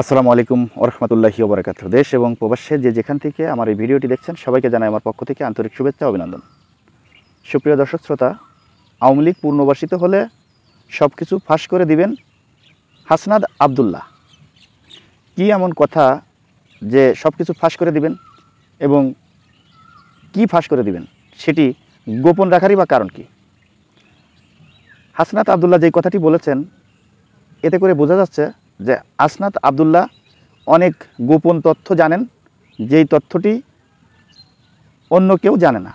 আসসালামু আলাইকুম ওরহমতুল্লাহি ওবরাকাতুহু। দেশ এবং প্রবাসে যে যেখান থেকে আমার এই ভিডিওটি দেখছেন সবাইকে জানাই আমার পক্ষ থেকে আন্তরিক শুভেচ্ছা অভিনন্দন। সুপ্রিয় দর্শক শ্রোতা, আওয়ামী লীগ পুনর্বাসিত হলে সব কিছু ফাঁস করে দিবেন হাসনাত আবদুল্লাহ। কি এমন কথা যে সব কিছু ফাঁস করে দিবেন এবং কি ফাঁস করে দিবেন সেটি গোপন রাখারই বা কারণ কি? হাসনাত আবদুল্লাহ যেই কথাটি বলেছেন এতে করে বোঝা যাচ্ছে যে হাসনাত আবদুল্লাহ অনেক গোপন তথ্য জানেন, যেই তথ্যটি অন্য কেউ জানে না।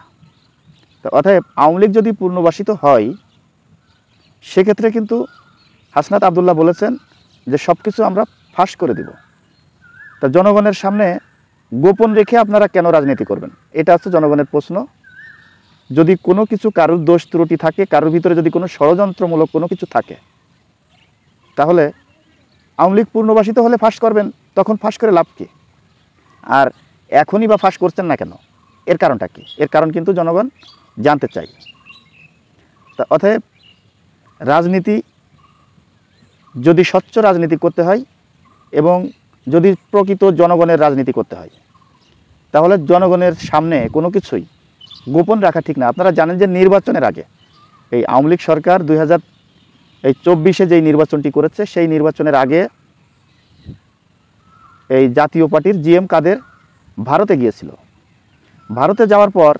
তো অতএব আওয়ামী লীগ যদি পুনর্বাসিত হয় সেক্ষেত্রে কিন্তু হাসনাত আবদুল্লাহ বলেছেন যে সব কিছু আমরা ফাঁস করে দিব। তা জনগণের সামনে গোপন রেখে আপনারা কেন রাজনীতি করবেন? এটা হচ্ছে জনগণের প্রশ্ন। যদি কোনো কিছু কারোর দোষ ত্রুটি থাকে, কারোর ভিতরে যদি কোনো ষড়যন্ত্রমূলক কোনো কিছু থাকে, তাহলে আওয়ামী লীগ পুনর্বাসিত হলে ফাঁস করবেন, তখন ফাঁস করে লাভ কী? আর এখনই বা ফাঁস করছেন না কেন? এর কারণটা কী? এর কারণ কিন্তু জনগণ জানতে চাই। তা অতএব রাজনীতি যদি স্বচ্ছ রাজনীতি করতে হয় এবং যদি প্রকৃত জনগণের রাজনীতি করতে হয়, তাহলে জনগণের সামনে কোনো কিছুই গোপন রাখা ঠিক না। আপনারা জানেন যে নির্বাচনের আগে এই আওয়ামী লীগ সরকার 2024 যেই নির্বাচনটি করেছে, সেই নির্বাচনের আগে এই জাতীয় পার্টির জিএম কাদের ভারতে গিয়েছিল। ভারতে যাওয়ার পর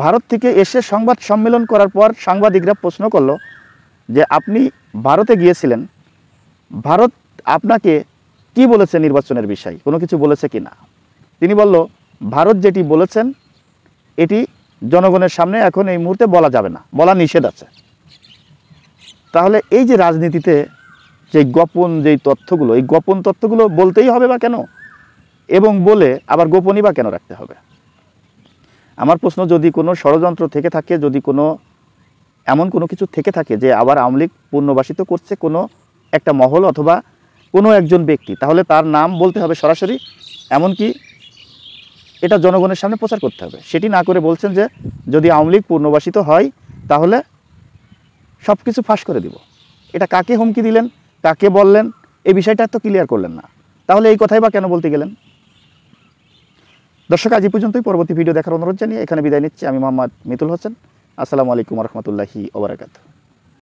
ভারত থেকে এসে সংবাদ সম্মেলন করার পর সাংবাদিকরা প্রশ্ন করলো যে আপনি ভারতে গিয়েছিলেন, ভারত আপনাকে কি বলেছে নির্বাচনের বিষয়, কোনো কিছু বলেছে কি না? তিনি বলল, ভারত যেটি বলেছেন এটি জনগণের সামনে এখন এই মুহূর্তে বলা যাবে না, বলা নিষেধ আছে। তাহলে এই যে রাজনীতিতে যে গোপন যেই তথ্যগুলো, এই গোপন তথ্যগুলো বলতেই হবে বা কেন, এবং বলে আবার গোপনই বা কেন রাখতে হবে? আমার প্রশ্ন, যদি কোনো ষড়যন্ত্র থেকে থাকে, যদি কোনো এমন কোনো কিছু থেকে থাকে যে আবার আওয়ামী লীগ পুনর্বাসিত করছে কোনো একটা মহল অথবা কোনো একজন ব্যক্তি, তাহলে তার নাম বলতে হবে সরাসরি, এমনকি এটা জনগণের সামনে প্রচার করতে হবে। সেটি না করে বলছেন যে যদি আওয়ামী লীগ পুনর্বাসিত হয় তাহলে সব কিছু ফাঁস করে দিব। এটা কাকে হুমকি দিলেন, কাকে বললেন, এই বিষয়টা তো ক্লিয়ার করলেন না। তাহলে এই কথাই বা কেন বলতে গেলেন? দর্শক, আজ এই পর্যন্তই। পরবর্তী ভিডিও দেখার অনুরোধ জানিয়ে এখানে বিদায় নিচ্ছি। আমি মোহাম্মদ মিতুল হোসেন। আসসালামু আলাইকুম রহমতুল্লাহি ওবরাকাতুহু।